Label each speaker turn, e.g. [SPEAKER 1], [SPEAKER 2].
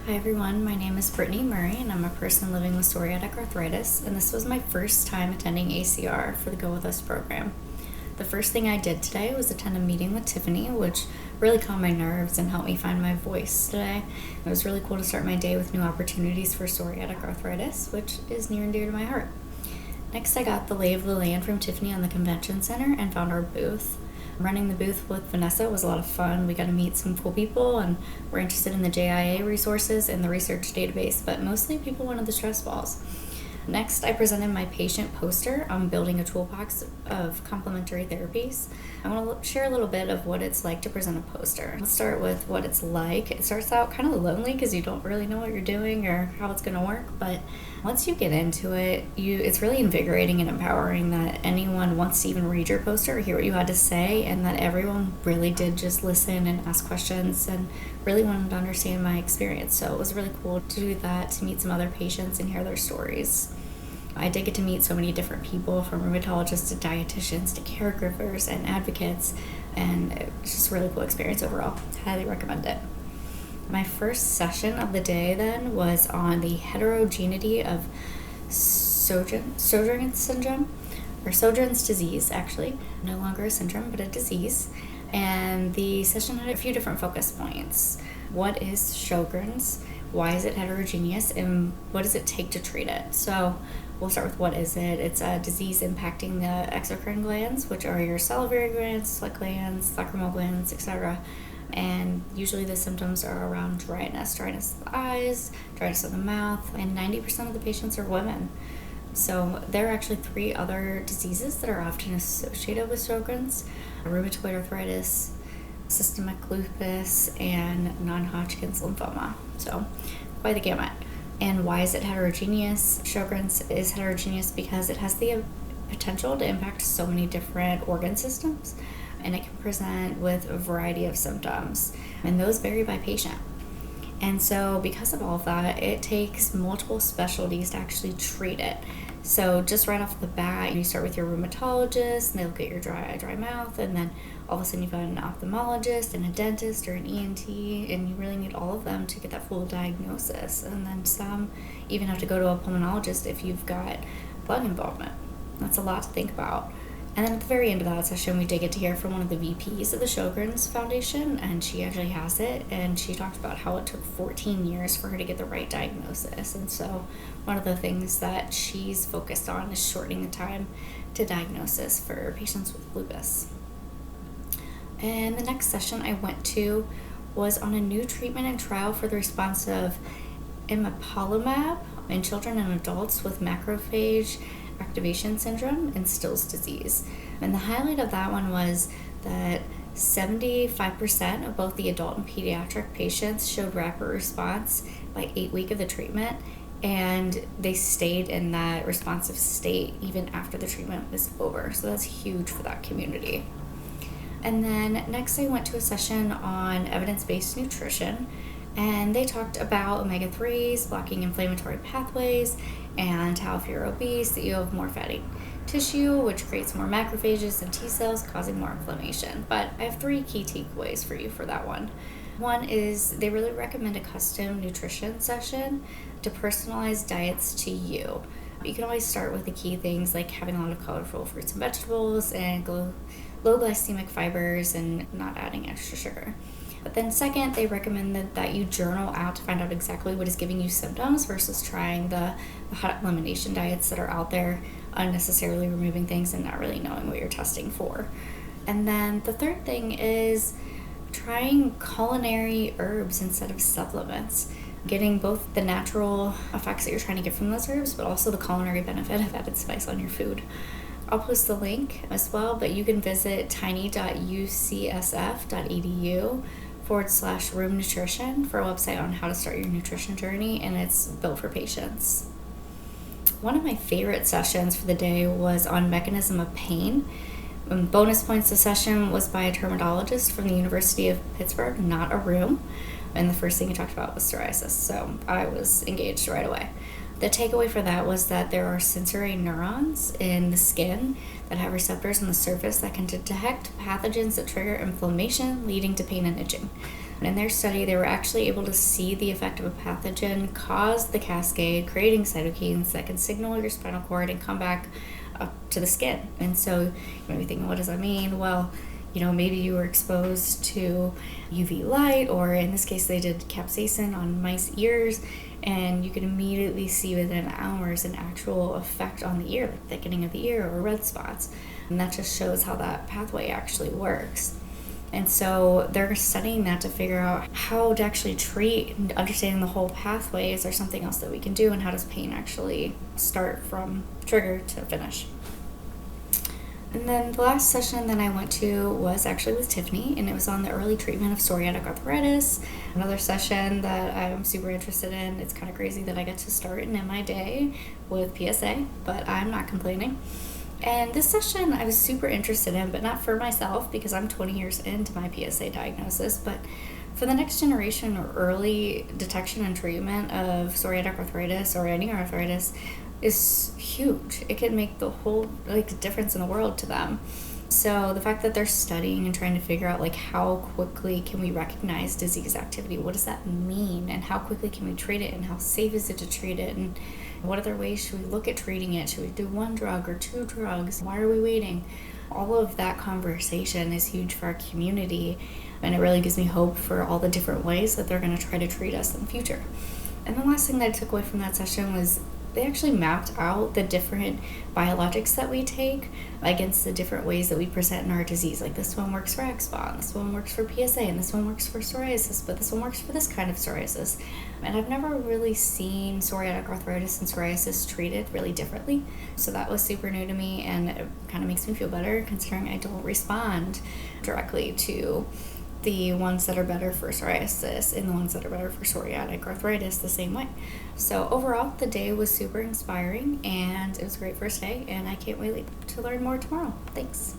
[SPEAKER 1] Hi everyone, my name is Brittany Murray and I'm a person living with psoriatic arthritis, and this was my first time attending ACR for the Go With Us program. The first thing I did today was attend a meeting with Tiffany, which really calmed my nerves and helped me find my voice today. It was really cool to start my day with new opportunities for psoriatic arthritis, which is near and dear to my heart. Next, I got the lay of the land from Tiffany on the convention center and found our booth. Running the booth with Vanessa was a lot of fun. We got to meet some cool people and we're interested in the JIA resources and the research database, but mostly people wanted the stress balls. Next, I presented my patient poster on building a toolbox of complementary therapies. I want to share a little bit of what it's like to present a poster. Let's start with what it's like. It starts out kind of lonely because you don't really know what you're doing or how it's going to work, but once you get into it, it's really invigorating and empowering that anyone wants to even read your poster or hear what you had to say, and that everyone really did just listen and ask questions and really wanted to understand my experience. So it was really cool to do that, to meet some other patients and hear their stories. I did get to meet so many different people, from rheumatologists to dietitians to caregivers and advocates, and it's just a really cool experience overall. Highly recommend it. My first session of the day then was on the heterogeneity of Sjögren syndrome, or Sjögren's disease actually. No longer a syndrome, but a disease. And the session had a few different focus points. What is Sjögren's? Why is it heterogeneous? And what does it take to treat it? So we'll start with what is it. It's a disease impacting the exocrine glands, which are your salivary glands, sweat glands, lacrimal glands, etc. And usually the symptoms are around dryness of the eyes, dryness of the mouth, and 90% of the patients are women. So there are actually 3 other diseases that are often associated with Sjögren's: rheumatoid arthritis, systemic lupus, and non-Hodgkin's lymphoma. So quite the gamut. And why is it heterogeneous? Sjögren's is heterogeneous because it has the potential to impact so many different organ systems, and it can present with a variety of symptoms, and those vary by patient. And so because of all of that, it takes multiple specialties to actually treat it. So just right off the bat, you start with your rheumatologist, and they look at your dry mouth, and then all of a sudden you've got an ophthalmologist and a dentist or an ENT, and you really need all of them to get that full diagnosis. And then some even have to go to a pulmonologist if you've got lung involvement. That's a lot to think about. And then at the very end of that session, we did get to hear from one of the VPs of the Sjögren's Foundation, and she actually has it, and she talked about how it took 14 years for her to get the right diagnosis. And so one of the things that she's focused on is shortening the time to diagnosis for patients with lupus. And the next session I went to was on a new treatment and trial for the response of Emapalumab in children and adults with macrophage activation syndrome and Still's disease. And the highlight of that one was that 75% of both the adult and pediatric patients showed rapid response by 8 weeks of the treatment, and they stayed in that responsive state even after the treatment was over. So that's huge for that community. And then next I went to a session on evidence-based nutrition, and they talked about omega-3s, blocking inflammatory pathways, and how if you're obese that you have more fatty tissue, which creates more macrophages and T cells, causing more inflammation. But I have 3 key takeaways for you for that one. One is they really recommend a custom nutrition session to personalize diets to you. You can always start with the key things like having a lot of colorful fruits and vegetables and low glycemic fibers and not adding extra sugar. But then second, they recommend that you journal out to find out exactly what is giving you symptoms versus trying the hot elimination diets that are out there, unnecessarily removing things and not really knowing what you're testing for. And then the third thing is trying culinary herbs instead of supplements, getting both the natural effects that you're trying to get from those herbs, but also the culinary benefit of added spice on your food. I'll post the link as well, but you can visit tiny.ucsf.edu /rheumnutrition for a website on how to start your nutrition journey, and it's built for patients. One of my favorite sessions for the day was on mechanism of pain. Bonus points, the session was by a dermatologist from the University of Pittsburgh, not a rheum, and the first thing he talked about was psoriasis, so I was engaged right away. The takeaway for that was that there are sensory neurons in the skin that have receptors on the surface that can detect pathogens that trigger inflammation, leading to pain and itching. In their study, they were actually able to see the effect of a pathogen cause the cascade, creating cytokines that can signal your spinal cord and come back up to the skin. And so you might be thinking, what does that mean? Well, maybe you were exposed to UV light, or in this case, they did capsaicin on mice ears, and you can immediately see within hours an actual effect on the ear, like thickening of the ear or red spots. And that just shows how that pathway actually works. And so they're studying that to figure out how to actually treat and understanding the whole pathway. Is there something else that we can do, and how does pain actually start from trigger to finish? And then the last session that I went to was actually with Tiffany, and it was on the early treatment of psoriatic arthritis. Another session that I'm super interested in. It's kind of crazy that I get to start and end my day with PSA, but I'm not complaining. And this session I was super interested in, but not for myself because I'm 20 years into my PSA diagnosis, but for the next generation or early detection and treatment of psoriatic arthritis or any arthritis is huge. It can make the whole difference in the world to them. So the fact that they're studying and trying to figure out how quickly can we recognize disease activity, what does that mean, and how quickly can we treat it, and how safe is it to treat it, and what other ways should we look at treating it? Should we do one drug or two drugs? Why are we waiting? All of that conversation is huge for our community, and it really gives me hope for all the different ways that they're going to try to treat us in the future. And the last thing that I took away from that session was they actually mapped out the different biologics that we take against the different ways that we present in our disease. Like this one works for eczema, this one works for PSA, and this one works for psoriasis, but this one works for this kind of psoriasis. And I've never really seen psoriatic arthritis and psoriasis treated really differently. So that was super new to me, and it kind of makes me feel better considering I don't respond directly to the ones that are better for psoriasis and the ones that are better for psoriatic arthritis the same way. So overall, the day was super inspiring, and it was a great first day, and I can't wait to learn more tomorrow. Thanks.